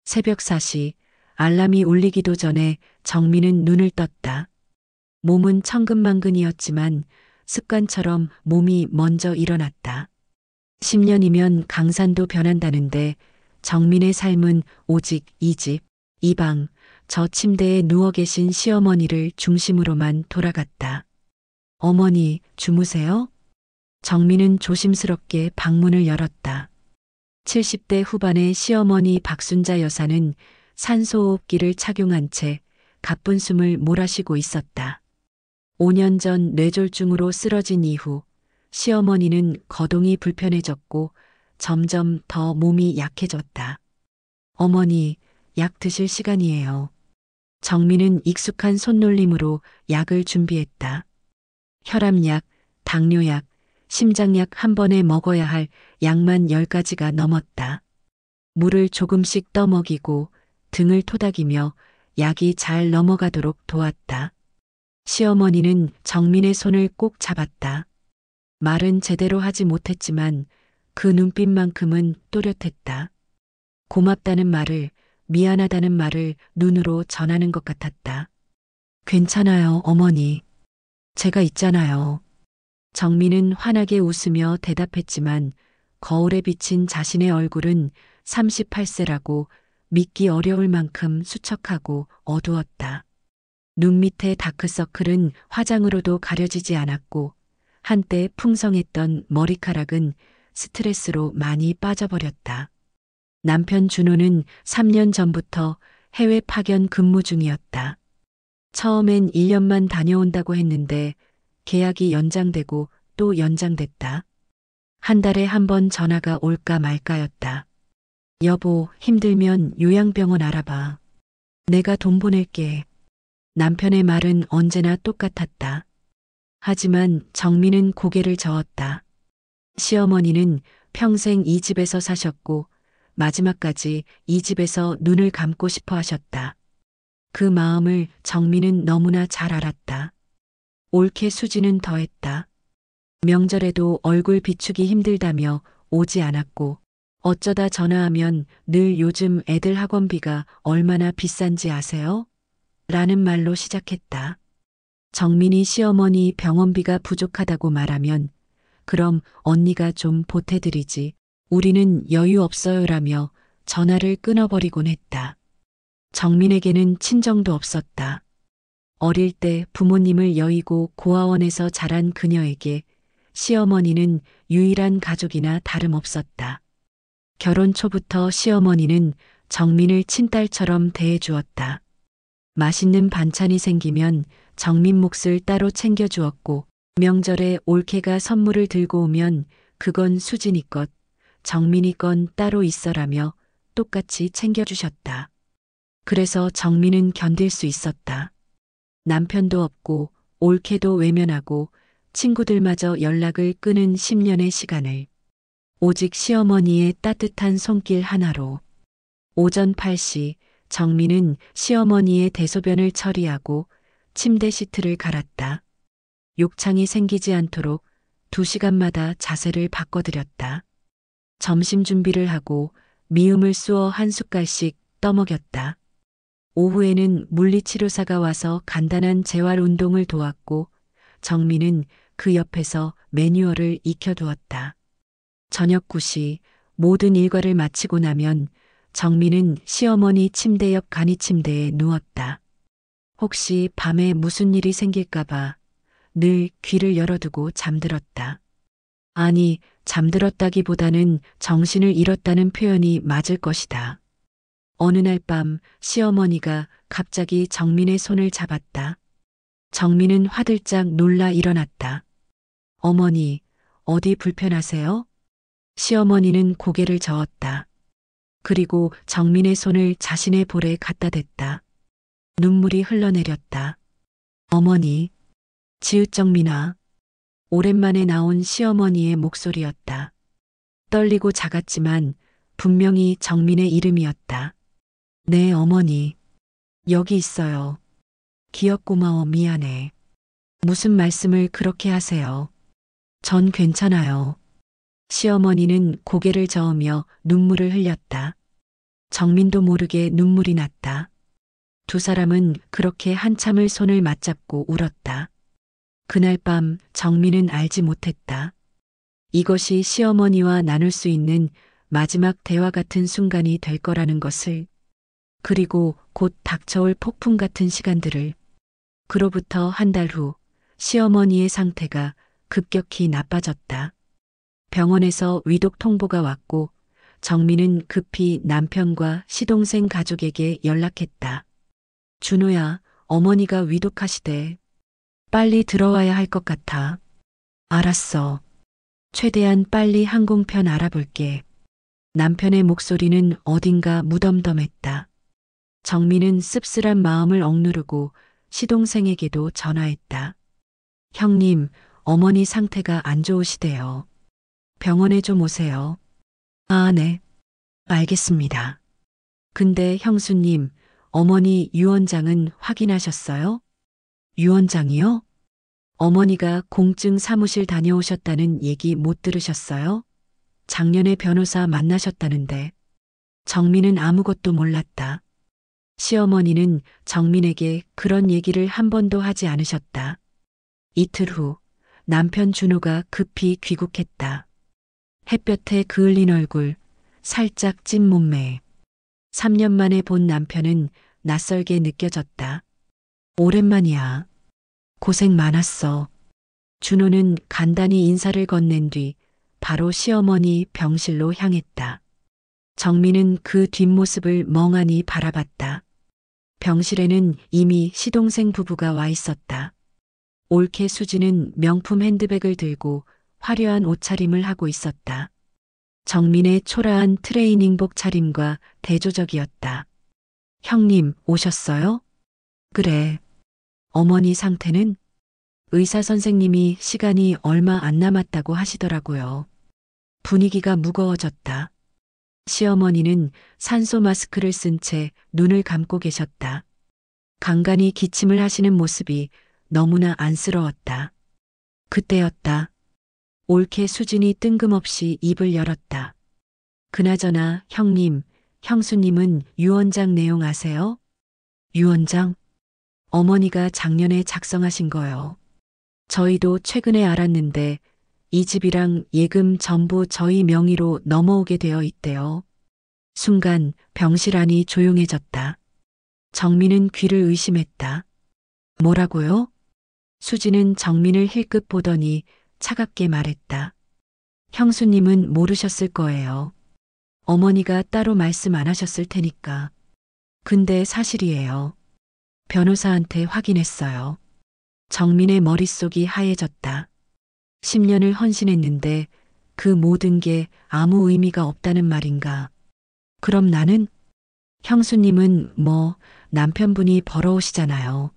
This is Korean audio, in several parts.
새벽 4시 알람이 울리기도 전에 정민은 눈을 떴다. 몸은 천근만근이었지만 습관처럼 몸이 먼저 일어났다. 10년이면 강산도 변한다는데 정민의 삶은 오직 이 집, 이 방, 저 침대에 누워 계신 시어머니를 중심으로만 돌아갔다. 어머니, 주무세요? 정민은 조심스럽게 방문을 열었다. 70대 후반의 시어머니 박순자 여사는 산소호흡기를 착용한 채 가쁜 숨을 몰아쉬고 있었다. 5년 전 뇌졸중으로 쓰러진 이후 시어머니는 거동이 불편해졌고 점점 더 몸이 약해졌다. 어머니, 약 드실 시간이에요. 정민은 익숙한 손놀림으로 약을 준비했다. 혈압약, 당뇨약, 심장약 한 번에 먹어야 할 약만 10가지가 넘었다. 물을 조금씩 떠먹이고 등을 토닥이며 약이 잘 넘어가도록 도왔다. 시어머니는 정민의 손을 꼭 잡았다. 말은 제대로 하지 못했지만 그 눈빛만큼은 또렷했다. 고맙다는 말을, 미안하다는 말을 눈으로 전하는 것 같았다. 괜찮아요, 어머니. 제가 있잖아요. 정민은 환하게 웃으며 대답했지만 거울에 비친 자신의 얼굴은 38세라고 믿기 어려울 만큼 수척하고 어두웠다. 눈 밑의 다크서클은 화장으로도 가려지지 않았고 한때 풍성했던 머리카락은 스트레스로 많이 빠져버렸다. 남편 준호는 3년 전부터 해외 파견 근무 중이었다. 처음엔 1년만 다녀온다고 했는데 계약이 연장되고 또 연장됐다. 한 달에 한 번 전화가 올까 말까였다. 여보, 힘들면 요양병원 알아봐. 내가 돈 보낼게. 남편의 말은 언제나 똑같았다. 하지만 정민은 고개를 저었다. 시어머니는 평생 이 집에서 사셨고 마지막까지 이 집에서 눈을 감고 싶어 하셨다. 그 마음을 정민은 너무나 잘 알았다. 옳게 수지는 더했다. 명절에도 얼굴 비추기 힘들다며 오지 않았고 어쩌다 전화하면 늘 요즘 애들 학원비가 얼마나 비싼지 아세요? 라는 말로 시작했다. 정민이 시어머니 병원비가 부족하다고 말하면 그럼 언니가 좀 보태드리지. 우리는 여유 없어요라며 전화를 끊어버리곤 했다. 정민에게는 친정도 없었다. 어릴 때 부모님을 여의고 고아원에서 자란 그녀에게 시어머니는 유일한 가족이나 다름없었다. 결혼 초부터 시어머니는 정민을 친딸처럼 대해주었다. 맛있는 반찬이 생기면 정민 몫을 따로 챙겨주었고 명절에 올케가 선물을 들고 오면 그건 수진이 것, 정민이 건 따로 있어라며 똑같이 챙겨주셨다. 그래서 정민은 견딜 수 있었다. 남편도 없고 올케도 외면하고 친구들마저 연락을 끊은 10년의 시간을 오직 시어머니의 따뜻한 손길 하나로. 오전 8시 정민은 시어머니의 대소변을 처리하고 침대 시트를 갈았다. 욕창이 생기지 않도록 2시간마다 자세를 바꿔드렸다. 점심 준비를 하고 미음을 쑤어 한 숟갈씩 떠먹였다. 오후에는 물리치료사가 와서 간단한 재활 운동을 도왔고 정민은 그 옆에서 매뉴얼을 익혀두었다. 저녁 9시 모든 일과를 마치고 나면 정민은 시어머니 침대 옆 간이 침대에 누웠다. 혹시 밤에 무슨 일이 생길까봐 늘 귀를 열어두고 잠들었다. 아니, 잠들었다기보다는 정신을 잃었다는 표현이 맞을 것이다. 어느 날 밤 시어머니가 갑자기 정민의 손을 잡았다. 정민은 화들짝 놀라 일어났다. 어머니, 어디 불편하세요? 시어머니는 고개를 저었다. 그리고 정민의 손을 자신의 볼에 갖다 댔다. 눈물이 흘러내렸다. 어머니, 지읒정민아. 오랜만에 나온 시어머니의 목소리였다. 떨리고 작았지만 분명히 정민의 이름이었다. 네, 어머니. 여기 있어요. 기억 고마워, 미안해. 무슨 말씀을 그렇게 하세요. 전 괜찮아요. 시어머니는 고개를 저으며 눈물을 흘렸다. 정민도 모르게 눈물이 났다. 두 사람은 그렇게 한참을 손을 맞잡고 울었다. 그날 밤 정민은 알지 못했다. 이것이 시어머니와 나눌 수 있는 마지막 대화 같은 순간이 될 거라는 것을, 그리고 곧 닥쳐올 폭풍 같은 시간들을. 그로부터 한 달 후 시어머니의 상태가 급격히 나빠졌다. 병원에서 위독 통보가 왔고 정민은 급히 남편과 시동생 가족에게 연락했다. 준호야, 어머니가 위독하시대. 빨리 들어와야 할 것 같아. 알았어. 최대한 빨리 항공편 알아볼게. 남편의 목소리는 어딘가 무덤덤했다. 정민은 씁쓸한 마음을 억누르고 시동생에게도 전화했다. 형님, 어머니 상태가 안 좋으시대요. 병원에 좀 오세요. 아, 네. 알겠습니다. 근데 형수님, 어머니 유언장은 확인하셨어요? 유언장이요? 어머니가 공증 사무실 다녀오셨다는 얘기 못 들으셨어요? 작년에 변호사 만나셨다는데. 정민은 아무것도 몰랐다. 시어머니는 정민에게 그런 얘기를 한 번도 하지 않으셨다. 이틀 후 남편 준호가 급히 귀국했다. 햇볕에 그을린 얼굴, 살짝 찐 몸매. 3년 만에 본 남편은 낯설게 느껴졌다. 오랜만이야. 고생 많았어. 준호는 간단히 인사를 건넨 뒤 바로 시어머니 병실로 향했다. 정민은 그 뒷모습을 멍하니 바라봤다. 병실에는 이미 시동생 부부가 와 있었다. 올케 수지는 명품 핸드백을 들고 화려한 옷차림을 하고 있었다. 정민의 초라한 트레이닝복 차림과 대조적이었다. 형님, 오셨어요? 그래. 어머니 상태는? 의사 선생님이 시간이 얼마 안 남았다고 하시더라고요. 분위기가 무거워졌다. 시어머니는 산소 마스크를 쓴 채 눈을 감고 계셨다. 간간히 기침을 하시는 모습이 너무나 안쓰러웠다. 그때였다. 올케 수진이 뜬금없이 입을 열었다. 그나저나 형님, 형수님은 유언장 내용 아세요? 유언장? 어머니가 작년에 작성하신 거요. 저희도 최근에 알았는데 이 집이랑 예금 전부 저희 명의로 넘어오게 되어 있대요. 순간 병실 안이 조용해졌다. 정민은 귀를 의심했다. 뭐라고요? 수지는 정민을 힐끗 보더니 차갑게 말했다. 형수님은 모르셨을 거예요. 어머니가 따로 말씀 안 하셨을 테니까. 근데 사실이에요. 변호사한테 확인했어요. 정민의 머릿속이 하얘졌다. 10년을 헌신했는데 그 모든 게 아무 의미가 없다는 말인가. 그럼 나는? 형수님은 남편분이 벌어오시잖아요.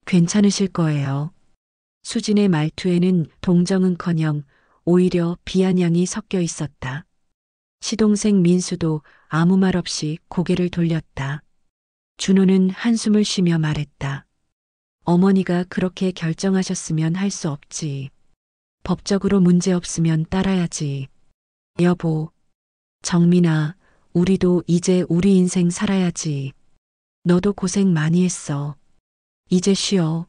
괜찮으실 거예요. 수진의 말투에는 동정은커녕 오히려 비아냥이 섞여 있었다. 시동생 민수도 아무 말 없이 고개를 돌렸다. 준호는 한숨을 쉬며 말했다. 어머니가 그렇게 결정하셨으면 할 수 없지. 법적으로 문제 없으면 따라야지. 여보, 정민아, 우리도 이제 우리 인생 살아야지. 너도 고생 많이 했어. 이제 쉬어.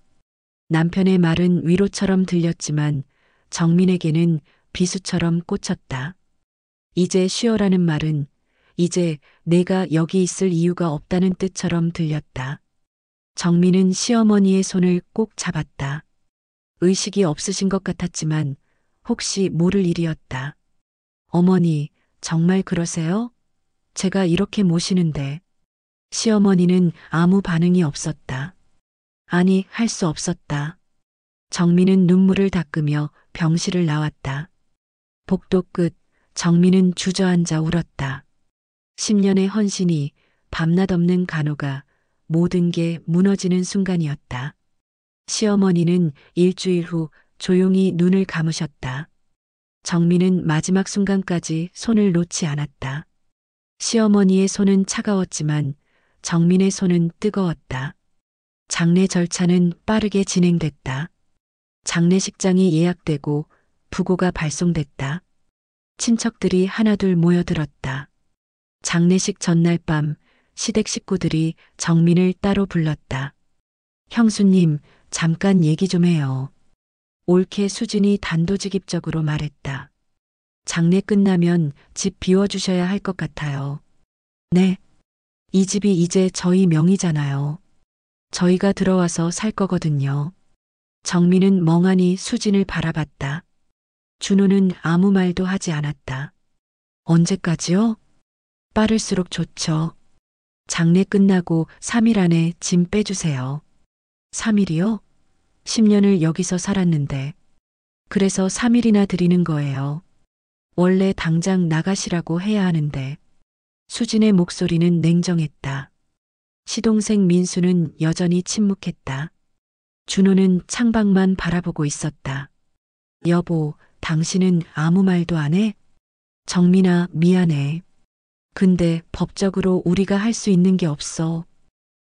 남편의 말은 위로처럼 들렸지만 정민에게는 비수처럼 꽂혔다. 이제 쉬어라는 말은 이제 내가 여기 있을 이유가 없다는 뜻처럼 들렸다. 정민은 시어머니의 손을 꼭 잡았다. 의식이 없으신 것 같았지만 혹시 모를 일이었다. 어머니, 정말 그러세요? 제가 이렇게 모시는데. 시어머니는 아무 반응이 없었다. 아니, 할 수 없었다. 정민은 눈물을 닦으며 병실을 나왔다. 복도 끝, 정민은 주저앉아 울었다. 10년의 헌신이 밤낮 없는 간호가 모든 게 무너지는 순간이었다. 시어머니는 일주일 후 조용히 눈을 감으셨다. 정민은 마지막 순간까지 손을 놓지 않았다. 시어머니의 손은 차가웠지만 정민의 손은 뜨거웠다. 장례 절차는 빠르게 진행됐다. 장례식장이 예약되고 부고가 발송됐다. 친척들이 하나둘 모여들었다. 장례식 전날 밤 시댁 식구들이 정민을 따로 불렀다. 형수님, 잠깐 얘기 좀 해요. 옳게 수진이 단도직입적으로 말했다. 장례 끝나면 집 비워주셔야 할 것 같아요. 네. 이 집이 이제 저희 명의잖아요. 저희가 들어와서 살 거거든요. 정민은 멍하니 수진을 바라봤다. 준호는 아무 말도 하지 않았다. 언제까지요? 빠를수록 좋죠. 장례 끝나고 3일 안에 짐 빼주세요. 3일이요? 10년을 여기서 살았는데. 그래서 3일이나 드리는 거예요. 원래 당장 나가시라고 해야 하는데. 수진의 목소리는 냉정했다. 시동생 민수는 여전히 침묵했다. 준호는 창밖만 바라보고 있었다. 여보, 당신은 아무 말도 안 해? 정민아, 미안해. 근데 법적으로 우리가 할 수 있는 게 없어.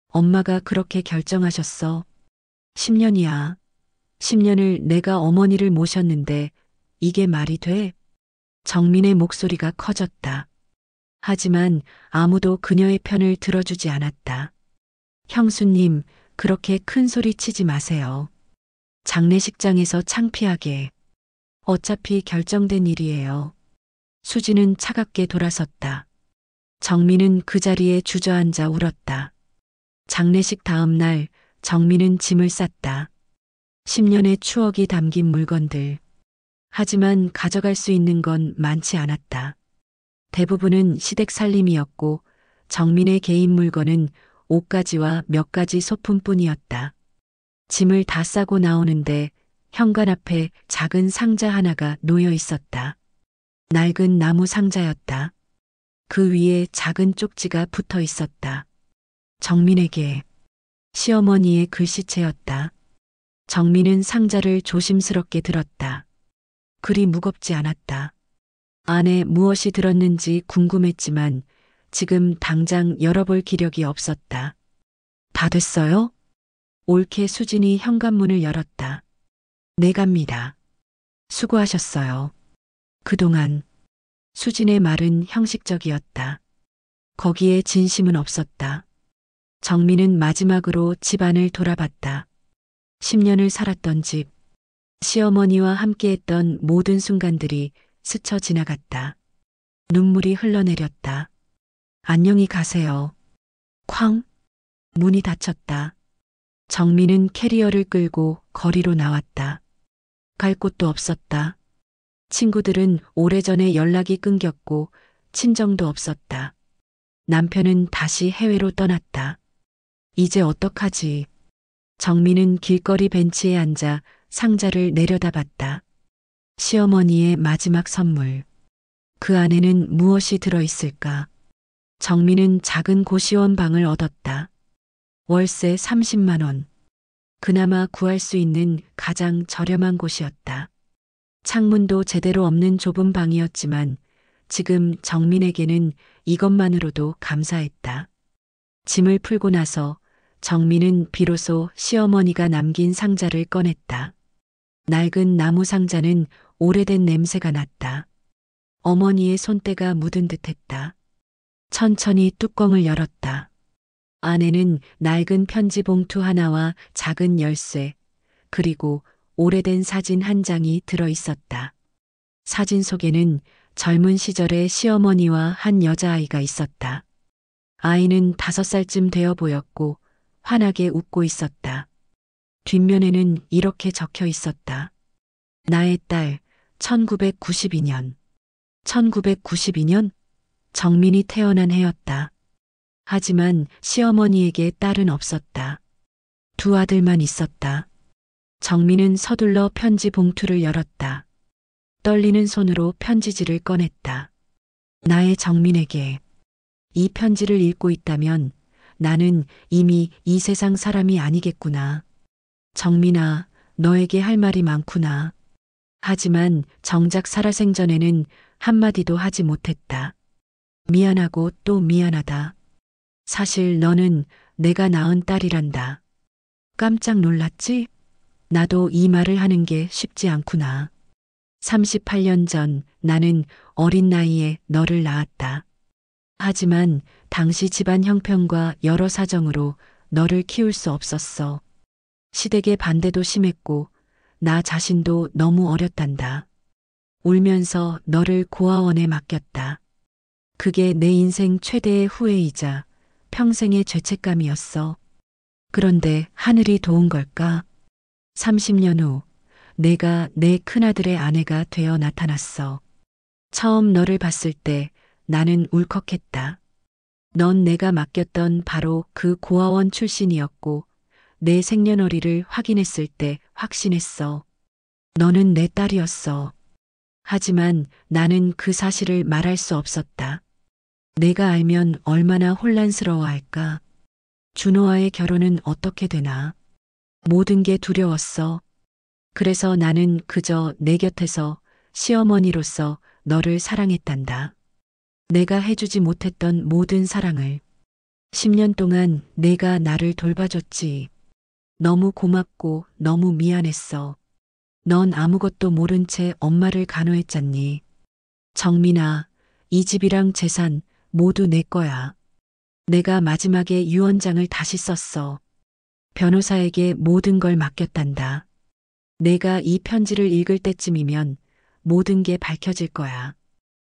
엄마가 그렇게 결정하셨어. 10년이야. 10년을 내가 어머니를 모셨는데 이게 말이 돼? 정민의 목소리가 커졌다. 하지만 아무도 그녀의 편을 들어주지 않았다. 형수님, 그렇게 큰 소리 치지 마세요. 장례식장에서 창피하게. 어차피 결정된 일이에요. 수지는 차갑게 돌아섰다. 정민은 그 자리에 주저앉아 울었다. 장례식 다음 날 정민은 짐을 쌌다. 10년의 추억이 담긴 물건들. 하지만 가져갈 수 있는 건 많지 않았다. 대부분은 시댁 살림이었고 정민의 개인 물건은 옷가지와 몇 가지 소품뿐이었다. 짐을 다 싸고 나오는데 현관 앞에 작은 상자 하나가 놓여 있었다. 낡은 나무 상자였다. 그 위에 작은 쪽지가 붙어 있었다. 정민에게. 시어머니의 글씨체였다. 정민은 상자를 조심스럽게 들었다. 그리 무겁지 않았다. 안에 무엇이 들었는지 궁금했지만 지금 당장 열어볼 기력이 없었다. 다 됐어요? 옳게 수진이 현관문을 열었다. 네, 갑니다. 수고하셨어요. 그동안. 수진의 말은 형식적이었다. 거기에 진심은 없었다. 정민은 마지막으로 집안을 돌아봤다. 10년을 살았던 집, 시어머니와 함께했던 모든 순간들이 스쳐 지나갔다. 눈물이 흘러내렸다. 안녕히 가세요. 쾅! 문이 닫혔다. 정민은 캐리어를 끌고 거리로 나왔다. 갈 곳도 없었다. 친구들은 오래전에 연락이 끊겼고 친정도 없었다. 남편은 다시 해외로 떠났다. 이제 어떡하지? 정민은 길거리 벤치에 앉아 상자를 내려다봤다. 시어머니의 마지막 선물. 그 안에는 무엇이 들어있을까? 정민은 작은 고시원 방을 얻었다. 월세 30만 원. 그나마 구할 수 있는 가장 저렴한 곳이었다. 창문도 제대로 없는 좁은 방이었지만 지금 정민에게는 이것만으로도 감사했다. 짐을 풀고 나서 정민은 비로소 시어머니가 남긴 상자를 꺼냈다. 낡은 나무 상자는 오래된 냄새가 났다. 어머니의 손때가 묻은 듯했다. 천천히 뚜껑을 열었다. 안에는 낡은 편지 봉투 하나와 작은 열쇠, 그리고 오래된 사진 한 장이 들어 있었다. 사진 속에는 젊은 시절의 시어머니와 한 여자아이가 있었다. 아이는 5살쯤 되어 보였고 환하게 웃고 있었다. 뒷면에는 이렇게 적혀 있었다. 나의 딸, 1992년. 1992년? 정민이 태어난 해였다. 하지만 시어머니에게 딸은 없었다. 두 아들만 있었다. 정민은 서둘러 편지 봉투를 열었다. 떨리는 손으로 편지지를 꺼냈다. 나의 정민에게. 이 편지를 읽고 있다면 나는 이미 이 세상 사람이 아니겠구나. 정민아, 너에게 할 말이 많구나. 하지만 정작 살아생전에는 한마디도 하지 못했다. 미안하고 또 미안하다. 사실 너는 내가 낳은 딸이란다. 깜짝 놀랐지? 나도 이 말을 하는 게 쉽지 않구나. 38년 전 나는 어린 나이에 너를 낳았다. 하지만 당시 집안 형편과 여러 사정으로 너를 키울 수 없었어. 시댁의 반대도 심했고 나 자신도 너무 어렸단다. 울면서 너를 고아원에 맡겼다. 그게 내 인생 최대의 후회이자 평생의 죄책감이었어. 그런데 하늘이 도운 걸까? 30년 후 내가 내 큰아들의 아내가 되어 나타났어. 처음 너를 봤을 때 나는 울컥했다. 넌 내가 맡겼던 바로 그 고아원 출신이었고 내 생년월일을 확인했을 때 확신했어. 너는 내 딸이었어. 하지만 나는 그 사실을 말할 수 없었다. 내가 알면 얼마나 혼란스러워할까? 준호와의 결혼은 어떻게 되나? 모든 게 두려웠어. 그래서 나는 그저 내 곁에서 시어머니로서 너를 사랑했단다. 내가 해주지 못했던 모든 사랑을. 10년 동안 내가 나를 돌봐줬지. 너무 고맙고 너무 미안했어. 넌 아무것도 모른 채 엄마를 간호했잖니. 정민아, 이 집이랑 재산 모두 내 거야. 내가 마지막에 유언장을 다시 썼어. 변호사에게 모든 걸 맡겼단다. 내가 이 편지를 읽을 때쯤이면 모든 게 밝혀질 거야.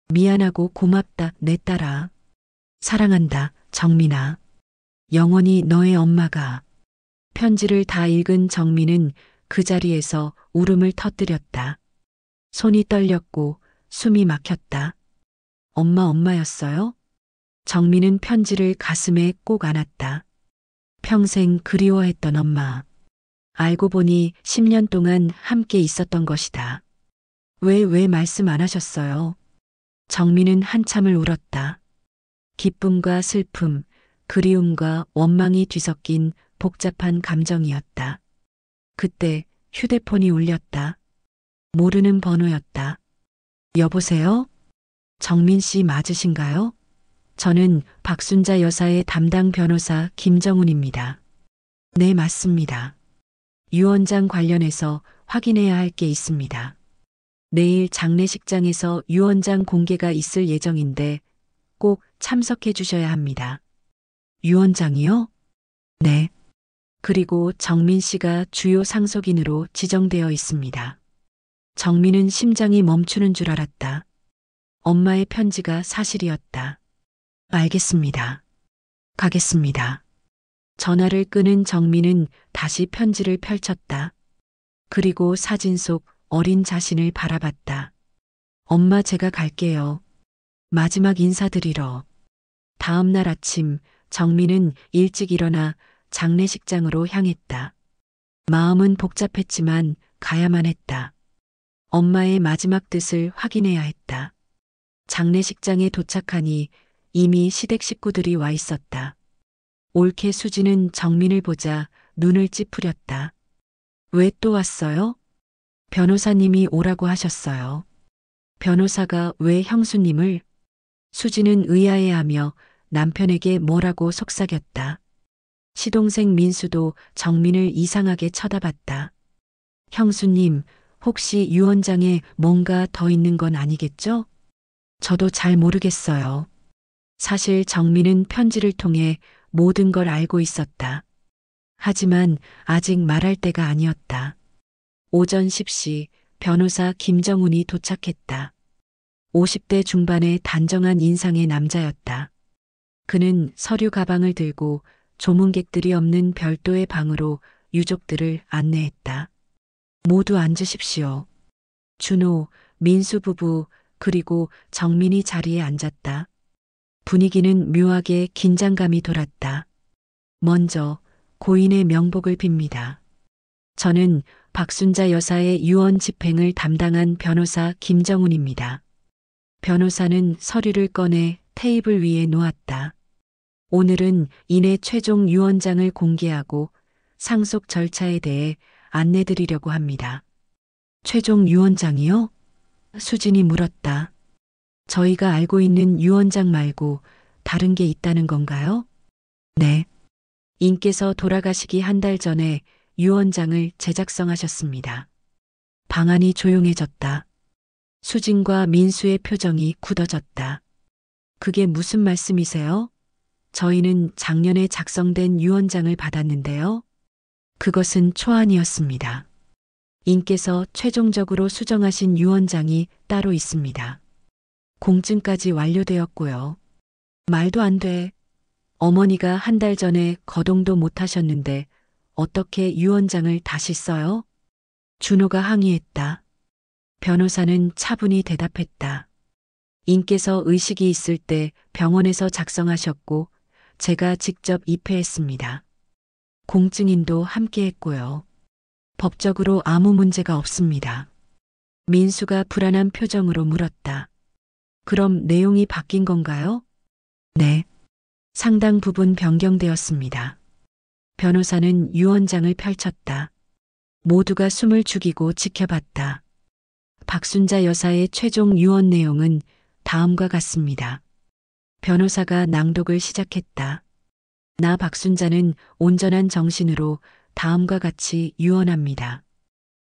미안하고 고맙다, 내 딸아. 사랑한다, 정민아. 영원히 너의 엄마가. 편지를 다 읽은 정민은 그 자리에서 울음을 터뜨렸다. 손이 떨렸고 숨이 막혔다. 엄마였어요? 정민은 편지를 가슴에 꼭 안았다. 평생 그리워했던 엄마. 알고 보니 10년 동안 함께 있었던 것이다. 왜 말씀 안 하셨어요? 정민은 한참을 울었다. 기쁨과 슬픔, 그리움과 원망이 뒤섞인 복잡한 감정이었다. 그때 휴대폰이 울렸다. 모르는 번호였다. 여보세요? 정민 씨 맞으신가요? 저는 박순자 여사의 담당 변호사 김정훈입니다. 네, 맞습니다. 유언장 관련해서 확인해야 할 게 있습니다. 내일 장례식장에서 유언장 공개가 있을 예정인데 꼭 참석해 주셔야 합니다. 유언장이요? 네. 그리고 정민 씨가 주요 상속인으로 지정되어 있습니다. 정민은 심장이 멈추는 줄 알았다. 엄마의 편지가 사실이었다. 알겠습니다. 가겠습니다. 전화를 끊은 정민은 다시 편지를 펼쳤다. 그리고 사진 속 어린 자신을 바라봤다. 엄마, 제가 갈게요. 마지막 인사드리러. 다음 날 아침 정민은 일찍 일어나 장례식장으로 향했다. 마음은 복잡했지만 가야만 했다. 엄마의 마지막 뜻을 확인해야 했다. 장례식장에 도착하니 이미 시댁 식구들이 와 있었다. 옳게 수지는 정민을 보자 눈을 찌푸렸다. 왜 또 왔어요? 변호사님이 오라고 하셨어요. 변호사가 왜 형수님을? 수지는 의아해하며 남편에게 뭐라고 속삭였다. 시동생 민수도 정민을 이상하게 쳐다봤다. 형수님, 혹시 유언장에 뭔가 더 있는 건 아니겠죠? 저도 잘 모르겠어요. 사실 정민은 편지를 통해 모든 걸 알고 있었다. 하지만 아직 말할 때가 아니었다. 오전 10시 변호사 김정훈이 도착했다. 50대 중반의 단정한 인상의 남자였다. 그는 서류 가방을 들고 조문객들이 없는 별도의 방으로 유족들을 안내했다. 모두 앉으십시오. 준호, 민수 부부 그리고 정민이 자리에 앉았다. 분위기는 묘하게 긴장감이 돌았다. 먼저 고인의 명복을 빕니다. 저는 박순자 여사의 유언 집행을 담당한 변호사 김정훈입니다. 변호사는 서류를 꺼내 테이블 위에 놓았다. 오늘은 이내 최종 유언장을 공개하고 상속 절차에 대해 안내드리려고 합니다. 최종 유언장이요? 수진이 물었다. 저희가 알고 있는 유언장 말고 다른 게 있다는 건가요? 네. 인께서 돌아가시기 한 달 전에 유언장을 제작성하셨습니다. 방안이 조용해졌다. 수진과 민수의 표정이 굳어졌다. 그게 무슨 말씀이세요? 저희는 작년에 작성된 유언장을 받았는데요. 그것은 초안이었습니다. 인께서 최종적으로 수정하신 유언장이 따로 있습니다. 공증까지 완료되었고요. 말도 안 돼. 어머니가 한 달 전에 거동도 못 하셨는데 어떻게 유언장을 다시 써요? 준호가 항의했다. 변호사는 차분히 대답했다. 인께서 의식이 있을 때 병원에서 작성하셨고 제가 직접 입회했습니다. 공증인도 함께 했고요. 법적으로 아무 문제가 없습니다. 민수가 불안한 표정으로 물었다. 그럼 내용이 바뀐 건가요? 네. 상당 부분 변경되었습니다. 변호사는 유언장을 펼쳤다. 모두가 숨을 죽이고 지켜봤다. 박순자 여사의 최종 유언 내용은 다음과 같습니다. 변호사가 낭독을 시작했다. 나 박순자는 온전한 정신으로 다음과 같이 유언합니다.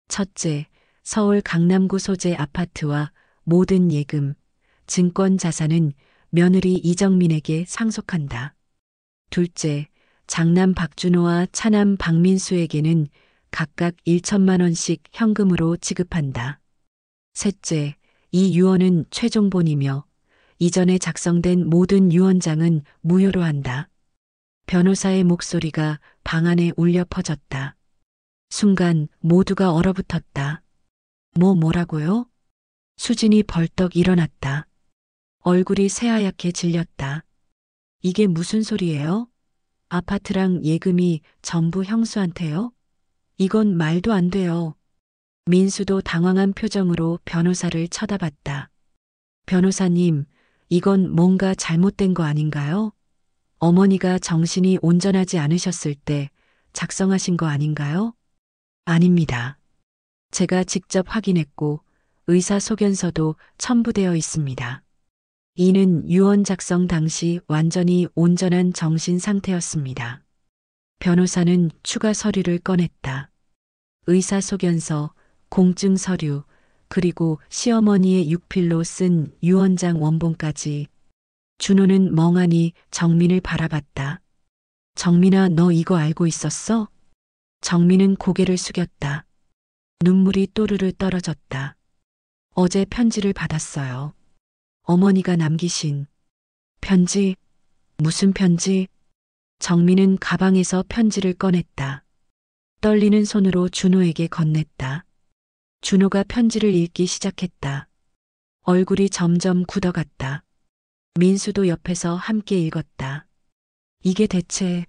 첫째, 서울 강남구 소재 아파트와 모든 예금, 증권 자산은 며느리 이정민에게 상속한다. 둘째, 장남 박준호와 차남 박민수에게는 각각 1천만 원씩 현금으로 지급한다. 셋째, 이 유언은 최종본이며 이전에 작성된 모든 유언장은 무효로 한다. 변호사의 목소리가 방 안에 울려 퍼졌다. 순간 모두가 얼어붙었다. 뭐라고요? 수진이 벌떡 일어났다. 얼굴이 새하얗게 질렸다. 이게 무슨 소리예요? 아파트랑 예금이 전부 형수한테요? 이건 말도 안 돼요. 민수도 당황한 표정으로 변호사를 쳐다봤다. 변호사님, 이건 뭔가 잘못된 거 아닌가요? 어머니가 정신이 온전하지 않으셨을 때 작성하신 거 아닌가요? 아닙니다. 제가 직접 확인했고 의사소견서도 첨부되어 있습니다. 이는 유언 작성 당시 완전히 온전한 정신 상태였습니다. 변호사는 추가 서류를 꺼냈다. 의사소견서, 공증 서류, 그리고 시어머니의 육필로 쓴 유언장 원본까지. 준호는 멍하니 정민을 바라봤다. 정민아, 너 이거 알고 있었어? 정민은 고개를 숙였다. 눈물이 또르르 떨어졌다. 어제 편지를 받았어요. 어머니가 남기신 편지. 무슨 편지? 정민은 가방에서 편지를 꺼냈다. 떨리는 손으로 준호에게 건넸다. 준호가 편지를 읽기 시작했다. 얼굴이 점점 굳어갔다. 민수도 옆에서 함께 읽었다. 이게 대체...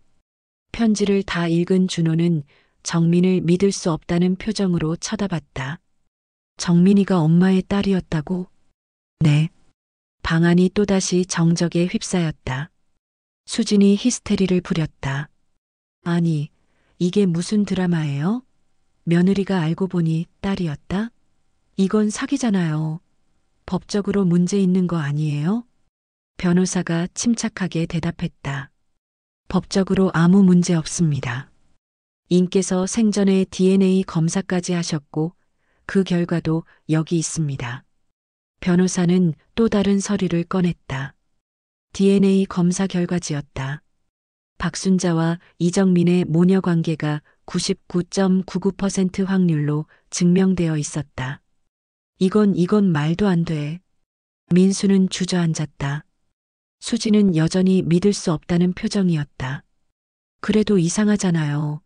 편지를 다 읽은 준호는 정민을 믿을 수 없다는 표정으로 쳐다봤다. 정민이가 엄마의 딸이었다고? 네. 방 안이 또다시 정적에 휩싸였다. 수진이 히스테리를 부렸다. 아니, 이게 무슨 드라마예요? 며느리가 알고 보니 딸이었다? 이건 사기잖아요. 법적으로 문제 있는 거 아니에요? 변호사가 침착하게 대답했다. 법적으로 아무 문제 없습니다. 인께서 생전에 DNA 검사까지 하셨고 그 결과도 여기 있습니다. 변호사는 또 다른 서류를 꺼냈다. DNA 검사 결과지였다. 박순자와 이정민의 모녀 관계가 99.99% 확률로 증명되어 있었다. 이건 말도 안 돼. 민수는 주저앉았다. 수지는 여전히 믿을 수 없다는 표정이었다. 그래도 이상하잖아요.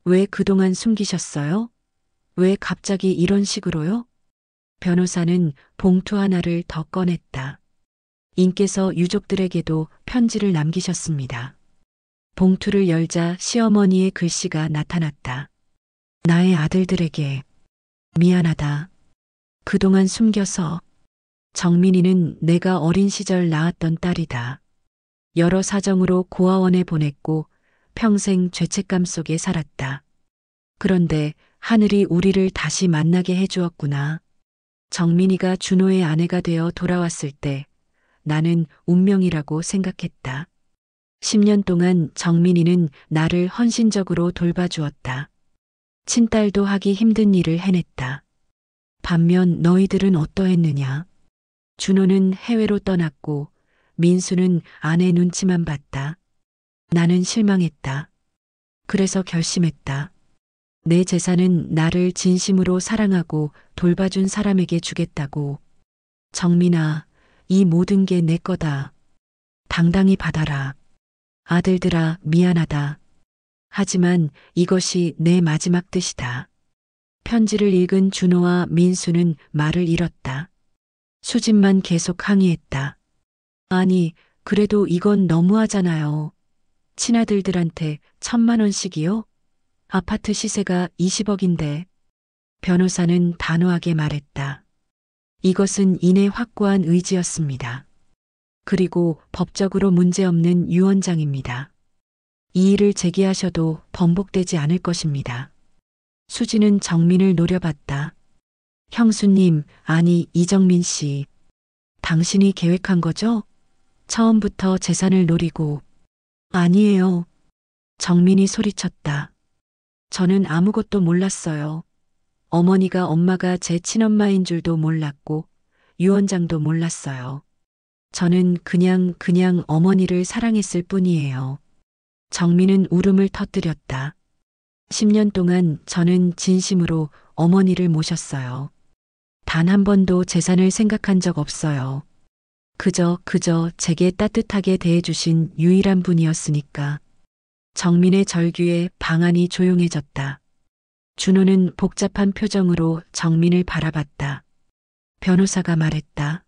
왜 그동안 숨기셨어요? 왜 갑자기 이런 식으로요? 변호사는 봉투 하나를 더 꺼냈다. 인께서 유족들에게도 편지를 남기셨습니다. 봉투를 열자 시어머니의 글씨가 나타났다. 나의 아들들에게 미안하다. 그동안 숨겨서. 정민이는 내가 어린 시절 낳았던 딸이다. 여러 사정으로 고아원에 보냈고 평생 죄책감 속에 살았다. 그런데 하늘이 우리를 다시 만나게 해주었구나. 정민이가 준호의 아내가 되어 돌아왔을 때 나는 운명이라고 생각했다. 10년 동안 정민이는 나를 헌신적으로 돌봐주었다. 친딸도 하기 힘든 일을 해냈다. 반면 너희들은 어떠했느냐? 준호는 해외로 떠났고 민수는 아내 눈치만 봤다. 나는 실망했다. 그래서 결심했다. 내 재산은 나를 진심으로 사랑하고 돌봐준 사람에게 주겠다고. 정민아, 이 모든 게 내 거다. 당당히 받아라. 아들들아, 미안하다. 하지만 이것이 내 마지막 뜻이다. 편지를 읽은 준호와 민수는 말을 잃었다. 수진만 계속 항의했다. 아니, 그래도 이건 너무하잖아요. 친아들들한테 1,000만 원씩이요? 아파트 시세가 20억인데. 변호사는 단호하게 말했다. 이것은 이내 확고한 의지였습니다. 그리고 법적으로 문제없는 유언장입니다. 이 일을 제기하셔도 번복되지 않을 것입니다. 수지는 정민을 노려봤다. 형수님, 아니 이정민 씨. 당신이 계획한 거죠? 처음부터 재산을 노리고. 아니에요. 정민이 소리쳤다. 저는 아무것도 몰랐어요. 어머니가 엄마가 제 친엄마인 줄도 몰랐고 유언장도 몰랐어요. 저는 그냥 어머니를 사랑했을 뿐이에요. 정민은 울음을 터뜨렸다. 10년 동안 저는 진심으로 어머니를 모셨어요. 단 한 번도 재산을 생각한 적 없어요. 그저 제게 따뜻하게 대해주신 유일한 분이었으니까. 정민의 절규에 방안이 조용해졌다. 준호는 복잡한 표정으로 정민을 바라봤다. 변호사가 말했다.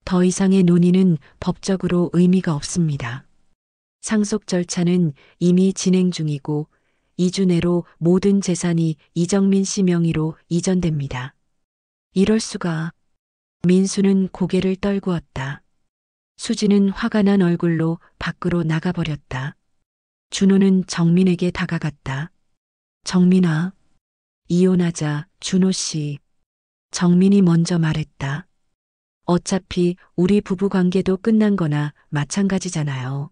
더 이상의 논의는 법적으로 의미가 없습니다. 상속 절차는 이미 진행 중이고 2주 내로 모든 재산이 이정민 씨 명의로 이전됩니다. 이럴 수가. 민수는 고개를 떨구었다. 수지는 화가 난 얼굴로 밖으로 나가버렸다. 준호는 정민에게 다가갔다. 정민아, 이혼하자, 준호 씨. 정민이 먼저 말했다. 어차피 우리 부부 관계도 끝난 거나 마찬가지잖아요.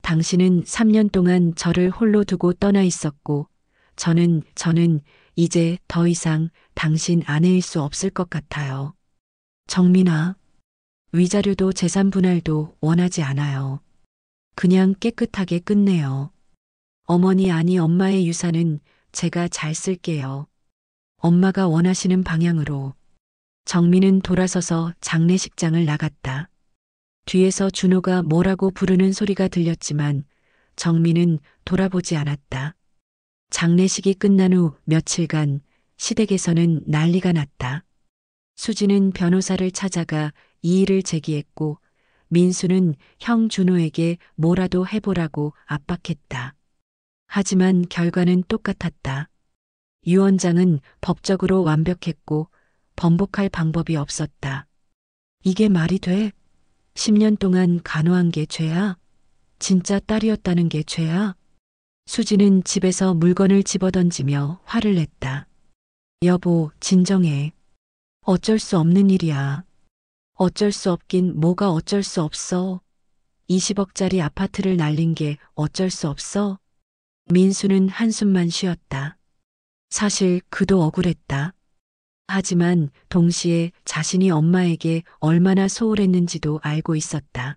당신은 3년 동안 저를 홀로 두고 떠나 있었고, 저는 이제 더 이상 당신 아내일 수 없을 것 같아요. 정민아, 위자료도 재산 분할도 원하지 않아요. 그냥 깨끗하게 끝내요. 어머니 아니 엄마의 유산은 제가 잘 쓸게요. 엄마가 원하시는 방향으로. 정민은 돌아서서 장례식장을 나갔다. 뒤에서 준호가 뭐라고 부르는 소리가 들렸지만 정민은 돌아보지 않았다. 장례식이 끝난 후 며칠간 시댁에서는 난리가 났다. 수지는 변호사를 찾아가 이 일을 제기했고 민수는 형 준호에게 뭐라도 해보라고 압박했다. 하지만 결과는 똑같았다. 유언장은 법적으로 완벽했고 번복할 방법이 없었다. 이게 말이 돼? 10년 동안 간호한 게 죄야? 진짜 딸이었다는 게 죄야? 수지는 집에서 물건을 집어던지며 화를 냈다. 여보, 진정해. 어쩔 수 없는 일이야. 어쩔 수 없긴 뭐가 어쩔 수 없어. 20억짜리 아파트를 날린 게 어쩔 수 없어? 민수는 한숨만 쉬었다. 사실 그도 억울했다. 하지만 동시에 자신이 엄마에게 얼마나 소홀했는지도 알고 있었다.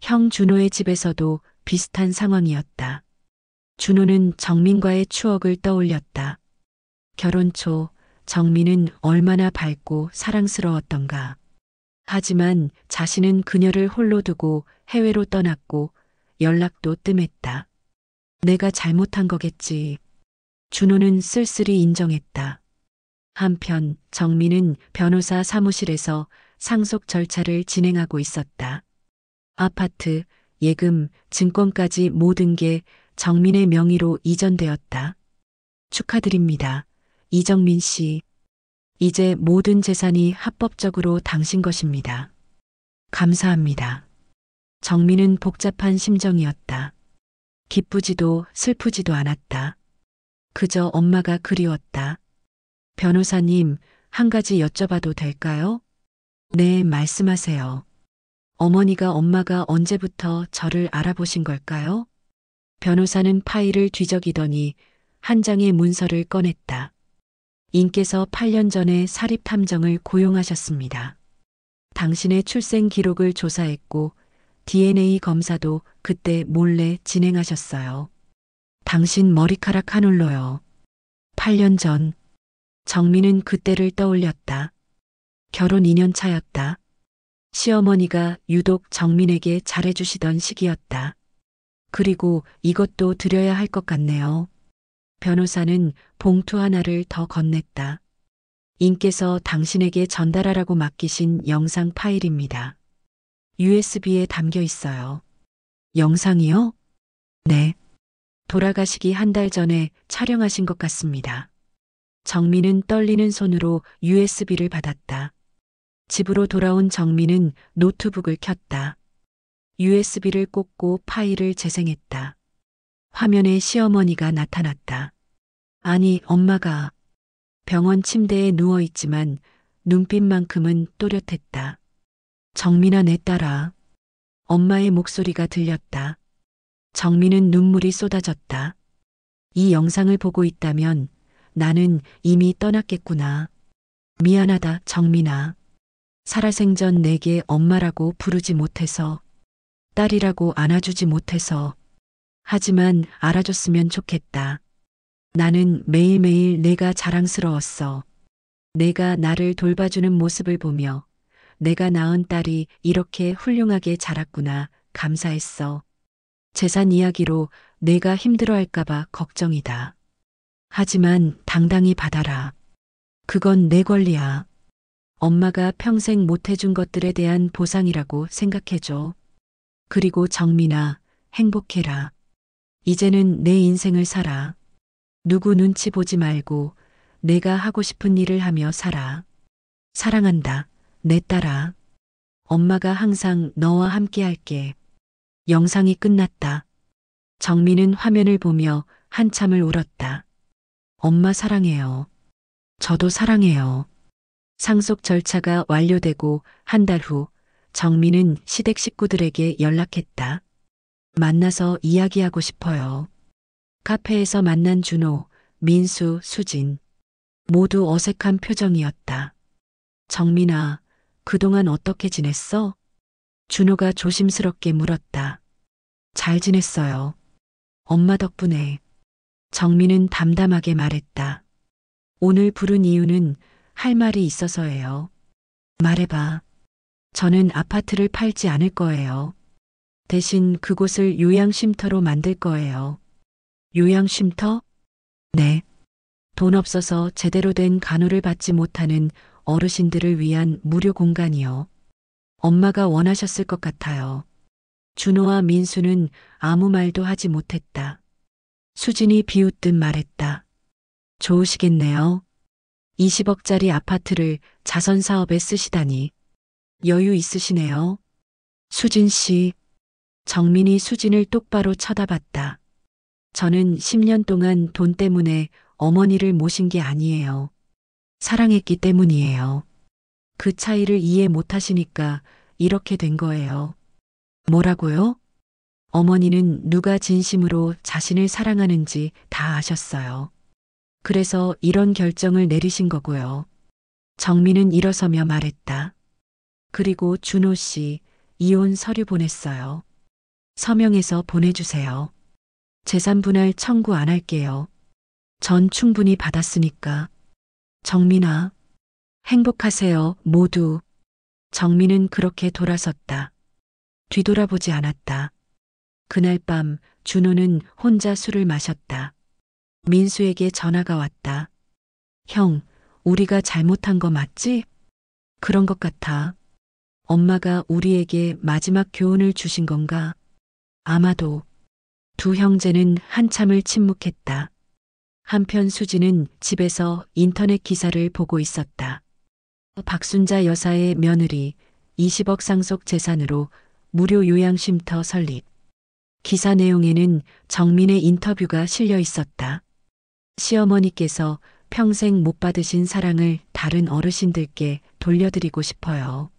형 준호의 집에서도 비슷한 상황이었다. 준호는 정민과의 추억을 떠올렸다. 결혼 초 정민은 얼마나 밝고 사랑스러웠던가. 하지만 자신은 그녀를 홀로 두고 해외로 떠났고 연락도 뜸했다. 내가 잘못한 거겠지. 준호는 쓸쓸히 인정했다. 한편 정민은 변호사 사무실에서 상속 절차를 진행하고 있었다. 아파트, 예금, 증권까지 모든 게 정민의 명의로 이전되었다. 축하드립니다. 이정민 씨. 이제 모든 재산이 합법적으로 당신 것입니다. 감사합니다. 정민은 복잡한 심정이었다. 기쁘지도 슬프지도 않았다. 그저 엄마가 그리웠다. 변호사님, 한 가지 여쭤봐도 될까요? 네, 말씀하세요. 엄마가 언제부터 저를 알아보신 걸까요? 변호사는 파일을 뒤적이더니 한 장의 문서를 꺼냈다. 인께서 8년 전에 사립탐정을 고용하셨습니다. 당신의 출생 기록을 조사했고 DNA 검사도 그때 몰래 진행하셨어요. 당신 머리카락 한 올로요. 8년 전. 정민은 그때를 떠올렸다. 결혼 2년 차였다. 시어머니가 유독 정민에게 잘해주시던 시기였다. 그리고 이것도 드려야 할 것 같네요. 변호사는 봉투 하나를 더 건넸다. 인께서 당신에게 전달하라고 맡기신 영상 파일입니다. USB에 담겨 있어요. 영상이요? 네. 돌아가시기 한 달 전에 촬영하신 것 같습니다. 정민은 떨리는 손으로 USB를 받았다. 집으로 돌아온 정민은 노트북을 켰다. USB를 꽂고 파일을 재생했다. 화면에 시어머니가 나타났다. 아니, 엄마가 병원 침대에 누워 있지만 눈빛만큼은 또렷했다. 정민아, 내 딸아. 엄마의 목소리가 들렸다. 정민은 눈물이 쏟아졌다. 이 영상을 보고 있다면 나는 이미 떠났겠구나. 미안하다, 정민아. 살아생전 내게 엄마라고 부르지 못해서, 딸이라고 안아주지 못해서. 하지만 알아줬으면 좋겠다. 나는 매일매일 내가 자랑스러웠어. 내가 나를 돌봐주는 모습을 보며 내가 낳은 딸이 이렇게 훌륭하게 자랐구나 감사했어. 재산 이야기로 내가 힘들어할까봐 걱정이다. 하지만 당당히 받아라. 그건 내 권리야. 엄마가 평생 못해준 것들에 대한 보상이라고 생각해줘. 그리고 정민아, 행복해라. 이제는 내 인생을 살아. 누구 눈치 보지 말고 내가 하고 싶은 일을 하며 살아. 사랑한다, 내 딸아. 엄마가 항상 너와 함께 할게. 영상이 끝났다. 정민은 화면을 보며 한참을 울었다. 엄마 사랑해요. 저도 사랑해요. 상속 절차가 완료되고 한 달 후 정민은 시댁 식구들에게 연락했다. 만나서 이야기하고 싶어요. 카페에서 만난 준호, 민수, 수진. 모두 어색한 표정이었다. 정민아, 그동안 어떻게 지냈어? 준호가 조심스럽게 물었다. 잘 지냈어요. 엄마 덕분에. 정민은 담담하게 말했다. 오늘 부른 이유는 할 말이 있어서예요. 말해봐. 저는 아파트를 팔지 않을 거예요. 대신 그곳을 요양쉼터로 만들 거예요. 요양쉼터? 네. 돈 없어서 제대로 된 간호를 받지 못하는 어르신들을 위한 무료 공간이요. 엄마가 원하셨을 것 같아요. 준호와 민수는 아무 말도 하지 못했다. 수진이 비웃듯 말했다. 좋으시겠네요. 20억짜리 아파트를 자선 사업에 쓰시다니. 여유 있으시네요. 수진 씨. 정민이 수진을 똑바로 쳐다봤다. 저는 10년 동안 돈 때문에 어머니를 모신 게 아니에요. 사랑했기 때문이에요. 그 차이를 이해 못 하시니까 이렇게 된 거예요. 뭐라고요? 어머니는 누가 진심으로 자신을 사랑하는지 다 아셨어요. 그래서 이런 결정을 내리신 거고요. 정민은 일어서며 말했다. 그리고 준호 씨, 이혼 서류 보냈어요. 서명해서 보내주세요. 재산 분할 청구 안 할게요. 전 충분히 받았으니까. 정민아, 행복하세요, 모두. 정민은 그렇게 돌아섰다. 뒤돌아보지 않았다. 그날 밤 준호는 혼자 술을 마셨다. 민수에게 전화가 왔다. 형, 우리가 잘못한 거 맞지? 그런 것 같아. 엄마가 우리에게 마지막 교훈을 주신 건가? 아마도. 두 형제는 한참을 침묵했다. 한편 수지는 집에서 인터넷 기사를 보고 있었다. 박순자 여사의 며느리 20억 상속 재산으로 무료 요양쉼터 설립. 기사 내용에는 정민의 인터뷰가 실려 있었다. 시어머니께서 평생 못 받으신 사랑을 다른 어르신들께 돌려드리고 싶어요.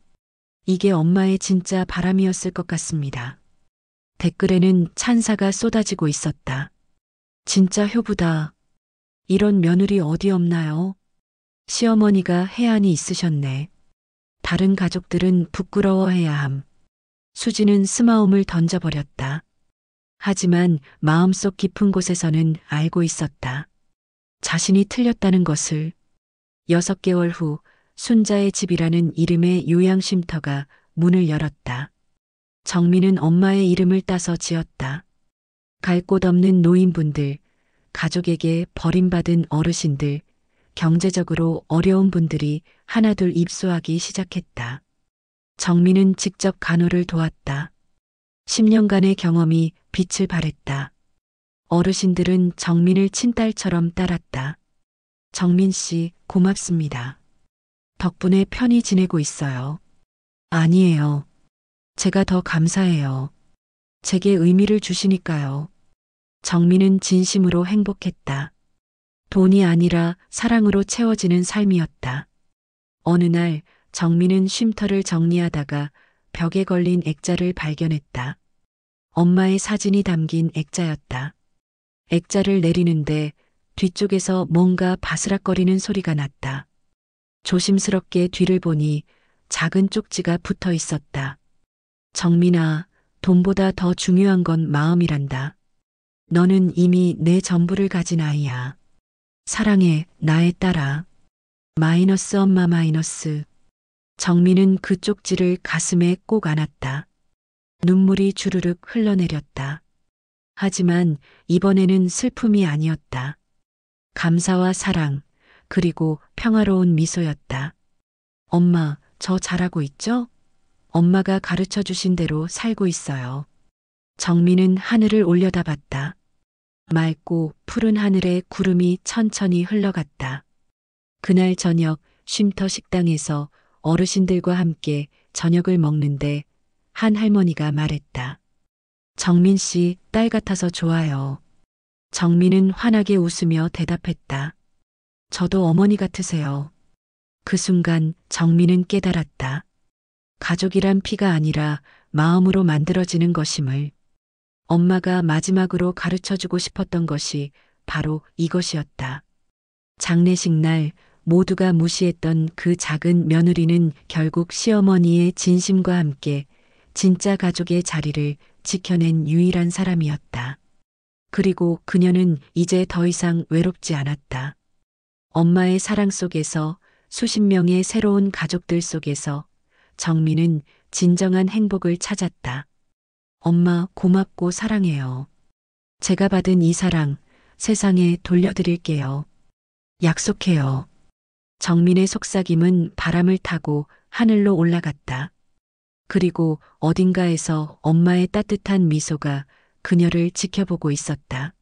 이게 엄마의 진짜 바람이었을 것 같습니다. 댓글에는 찬사가 쏟아지고 있었다. 진짜 효부다. 이런 며느리 어디 없나요? 시어머니가 해안이 있으셨네. 다른 가족들은 부끄러워해야 함. 수지는 스마움을 던져버렸다. 하지만 마음속 깊은 곳에서는 알고 있었다. 자신이 틀렸다는 것을. 6개월 후 순자의 집이라는 이름의 요양쉼터가 문을 열었다. 정민은 엄마의 이름을 따서 지었다. 갈 곳 없는 노인분들, 가족에게 버림받은 어르신들, 경제적으로 어려운 분들이 하나둘 입소하기 시작했다. 정민은 직접 간호를 도왔다. 10년간의 경험이 빛을 발했다. 어르신들은 정민을 친딸처럼 따랐다. 정민 씨, 고맙습니다. 덕분에 편히 지내고 있어요. 아니에요. 제가 더 감사해요. 제게 의미를 주시니까요. 정민은 진심으로 행복했다. 돈이 아니라 사랑으로 채워지는 삶이었다. 어느 날 정민은 쉼터를 정리하다가 벽에 걸린 액자를 발견했다. 엄마의 사진이 담긴 액자였다. 액자를 내리는데 뒤쪽에서 뭔가 바스락거리는 소리가 났다. 조심스럽게 뒤를 보니 작은 쪽지가 붙어 있었다. 정민아, 돈보다 더 중요한 건 마음이란다. 너는 이미 내 전부를 가진 아이야. 사랑해, 나의 딸아. 마이너스 엄마 마이너스. 정민은 그 쪽지를 가슴에 꼭 안았다. 눈물이 주르륵 흘러내렸다. 하지만 이번에는 슬픔이 아니었다. 감사와 사랑, 그리고 평화로운 미소였다. 엄마, 저 잘하고 있죠? 엄마가 가르쳐 주신 대로 살고 있어요. 정민은 하늘을 올려다봤다. 맑고 푸른 하늘에 구름이 천천히 흘러갔다. 그날 저녁 쉼터 식당에서 어르신들과 함께 저녁을 먹는데 한 할머니가 말했다. 정민 씨, 딸 같아서 좋아요. 정민은 환하게 웃으며 대답했다. 저도 어머니 같으세요. 그 순간 정민은 깨달았다. 가족이란 피가 아니라 마음으로 만들어지는 것임을. 엄마가 마지막으로 가르쳐주고 싶었던 것이 바로 이것이었다. 장례식 날 모두가 무시했던 그 작은 며느리는 결국 시어머니의 진심과 함께 진짜 가족의 자리를 지켜낸 유일한 사람이었다. 그리고 그녀는 이제 더 이상 외롭지 않았다. 엄마의 사랑 속에서 수십 명의 새로운 가족들 속에서 정민은 진정한 행복을 찾았다. 엄마, 고맙고 사랑해요. 제가 받은 이 사랑 세상에 돌려드릴게요. 약속해요. 정민의 속삭임은 바람을 타고 하늘로 올라갔다. 그리고 어딘가에서 엄마의 따뜻한 미소가 그녀를 지켜보고 있었다.